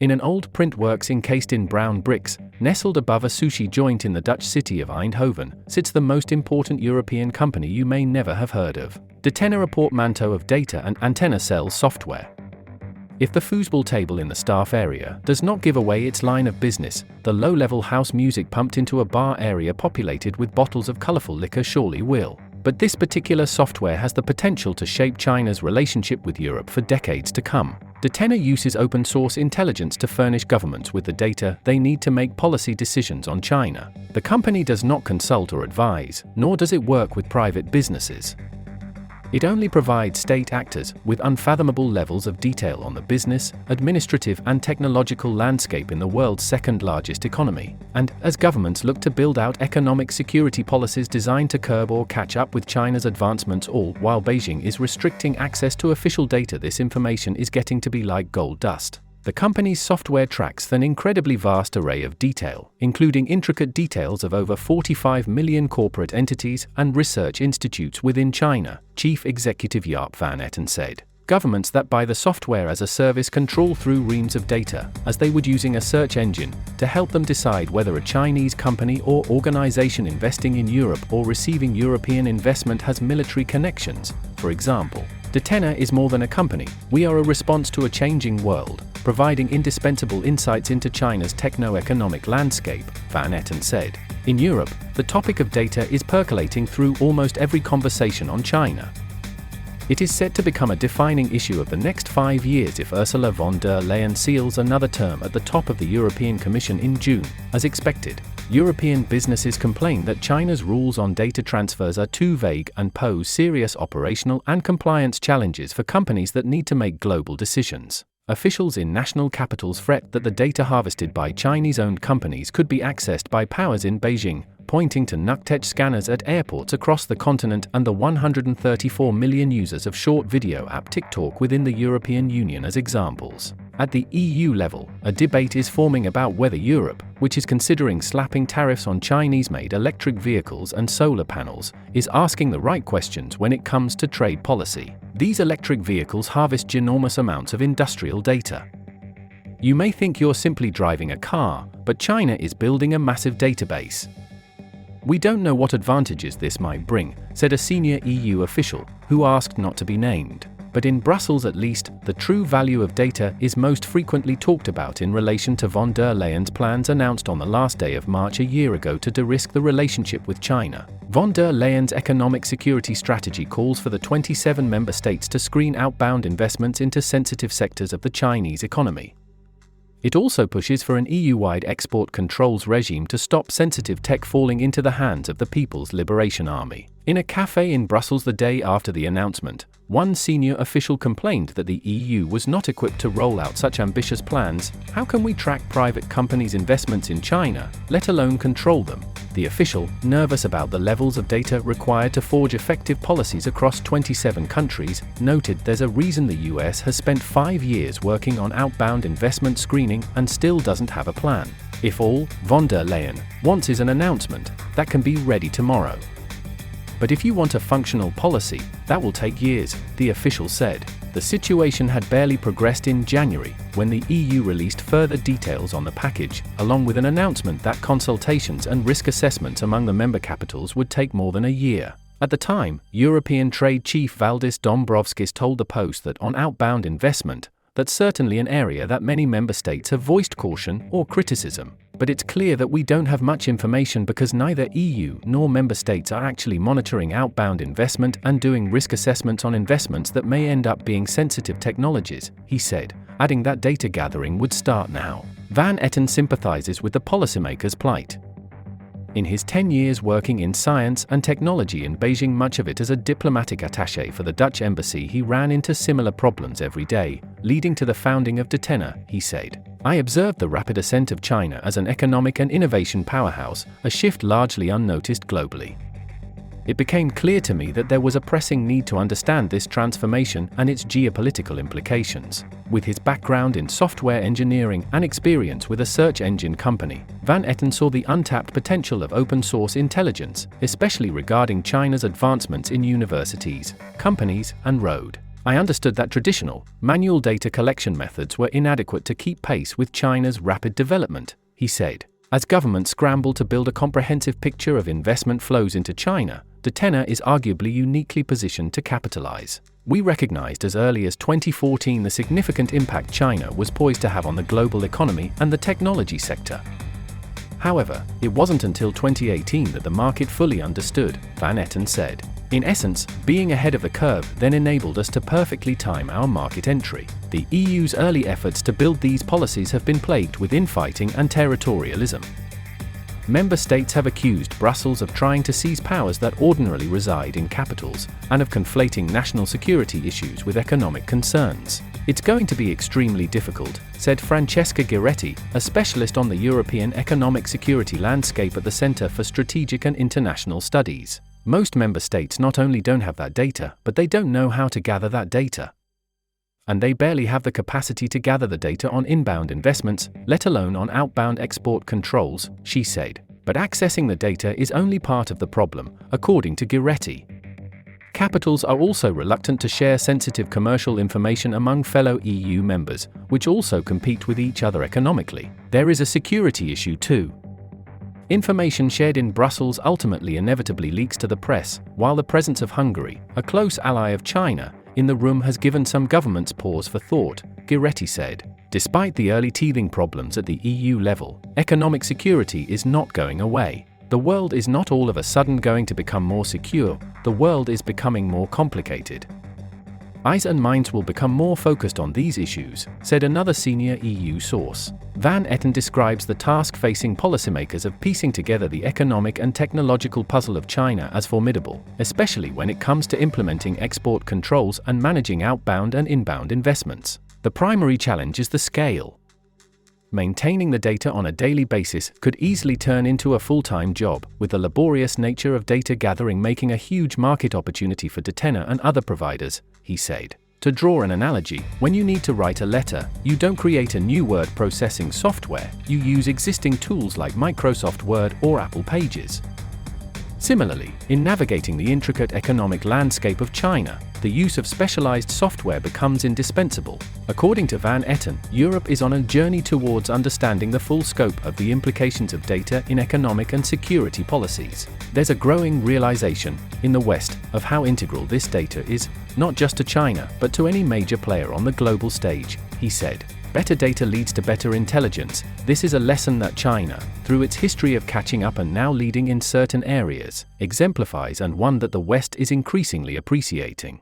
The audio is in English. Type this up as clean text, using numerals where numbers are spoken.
In an old print works encased in brown bricks, nestled above a sushi joint in the Dutch city of Eindhoven, sits the most important European company you may never have heard of. Detena, a portmanteau of data and antenna sells software. If the foosball table in the staff area does not give away its line of business, the low-level house music pumped into a bar area populated with bottles of colorful liquor surely will. But this particular software has the potential to shape China's relationship with Europe for decades to come. Detena uses open-source intelligence to furnish governments with the data they need to make policy decisions on China. The company does not consult or advise, nor does it work with private businesses. It only provides state actors with unfathomable levels of detail on the business, administrative and technological landscape in the world's second-largest economy. And, as governments look to build out economic security policies designed to curb or catch up with China's advancements, all while Beijing is restricting access to official data, this information is getting to be like gold dust. The company's software tracks an incredibly vast array of detail, including intricate details of over 45 million corporate entities and research institutes within China, Chief Executive Jaap van Etten said. Governments that buy the software as a service can trawl through reams of data, as they would using a search engine, to help them decide whether a Chinese company or organization investing in Europe or receiving European investment has military connections, for example. Detena is more than a company, we are a response to a changing world, providing indispensable insights into China's techno-economic landscape, Van Etten said. In Europe, the topic of data is percolating through almost every conversation on China. It is set to become a defining issue of the next 5 years if Ursula von der Leyen seals another term at the top of the European Commission in June, as expected. European businesses complain that China's rules on data transfers are too vague and pose serious operational and compliance challenges for companies that need to make global decisions. Officials in national capitals fret that the data harvested by Chinese-owned companies could be accessed by powers in Beijing, pointing to NUC-Tech scanners at airports across the continent and the 134 million users of short video app TikTok within the European Union as examples. At the EU level, a debate is forming about whether Europe, which is considering slapping tariffs on Chinese-made electric vehicles and solar panels, is asking the right questions when it comes to trade policy. These electric vehicles harvest ginormous amounts of industrial data. You may think you're simply driving a car, but China is building a massive database. We don't know what advantages this might bring, said a senior EU official, who asked not to be named. But in Brussels at least, the true value of data is most frequently talked about in relation to von der Leyen's plans announced on the last day of March a year ago to de-risk the relationship with China. Von der Leyen's economic security strategy calls for the 27 member states to screen outbound investments into sensitive sectors of the Chinese economy. It also pushes for an EU-wide export controls regime to stop sensitive tech falling into the hands of the People's Liberation Army. In a cafe in Brussels the day after the announcement, one senior official complained that the EU was not equipped to roll out such ambitious plans. How can we track private companies' investments in China, let alone control them? The official, nervous about the levels of data required to forge effective policies across 27 countries, noted there's a reason the US has spent 5 years working on outbound investment screening and still doesn't have a plan. If all von der Leyen wants is an announcement that can be ready tomorrow. But if you want a functional policy, that will take years, the official said. The situation had barely progressed in January, when the EU released further details on the package, along with an announcement that consultations and risk assessments among the member capitals would take more than a year. At the time, European Trade Chief Valdis Dombrovskis told the Post that on outbound investment, that's certainly an area that many member states have voiced caution or criticism. But it's clear that we don't have much information because neither EU nor member states are actually monitoring outbound investment and doing risk assessments on investments that may end up being sensitive technologies, he said, adding that data gathering would start now. Van Etten sympathizes with the policymakers' plight. In his 10 years working in science and technology in Beijing, much of it as a diplomatic attaché for the Dutch embassy, he ran into similar problems every day, leading to the founding of Detena, he said. I observed the rapid ascent of China as an economic and innovation powerhouse, a shift largely unnoticed globally. It became clear to me that there was a pressing need to understand this transformation and its geopolitical implications. With his background in software engineering and experience with a search engine company, Van Etten saw the untapped potential of open-source intelligence, especially regarding China's advancements in universities, companies, and road I understood that traditional, manual data collection methods were inadequate to keep pace with China's rapid development, he said. As governments scramble to build a comprehensive picture of investment flows into China, Datena is arguably uniquely positioned to capitalize. We recognized as early as 2014 the significant impact China was poised to have on the global economy and the technology sector. However, it wasn't until 2018 that the market fully understood, Van Etten said. In essence, being ahead of the curve then enabled us to perfectly time our market entry. The EU's early efforts to build these policies have been plagued with infighting and territorialism. Member states have accused Brussels of trying to seize powers that ordinarily reside in capitals, and of conflating national security issues with economic concerns. It's going to be extremely difficult, said Francesca Giretti, a specialist on the European economic security landscape at the Centre for Strategic and International Studies. Most member states not only don't have that data, but they don't know how to gather that data. And they barely have the capacity to gather the data on inbound investments, let alone on outbound export controls, she said. But accessing the data is only part of the problem, according to Giretti. Capitals are also reluctant to share sensitive commercial information among fellow EU members, which also compete with each other economically. There is a security issue too. Information shared in Brussels ultimately inevitably leaks to the press, while the presence of Hungary, a close ally of China, in the room has given some governments pause for thought, Giretti said. Despite the early teething problems at the EU level, economic security is not going away. The world is not all of a sudden going to become more secure, the world is becoming more complicated. Eyes and minds will become more focused on these issues, said another senior EU source. Van Etten describes the task facing policymakers of piecing together the economic and technological puzzle of China as formidable, especially when it comes to implementing export controls and managing outbound and inbound investments. The primary challenge is the scale. Maintaining the data on a daily basis could easily turn into a full-time job, with the laborious nature of data gathering making a huge market opportunity for Datena and other providers, he said. To draw an analogy, when you need to write a letter, you don't create a new word processing software, you use existing tools like Microsoft Word or Apple Pages. Similarly, in navigating the intricate economic landscape of China, the use of specialized software becomes indispensable. According to Van Etten, Europe is on a journey towards understanding the full scope of the implications of data in economic and security policies. There's a growing realization, in the West, of how integral this data is, not just to China, but to any major player on the global stage, he said. Better data leads to better intelligence. This is a lesson that China, through its history of catching up and now leading in certain areas, exemplifies, and one that the West is increasingly appreciating.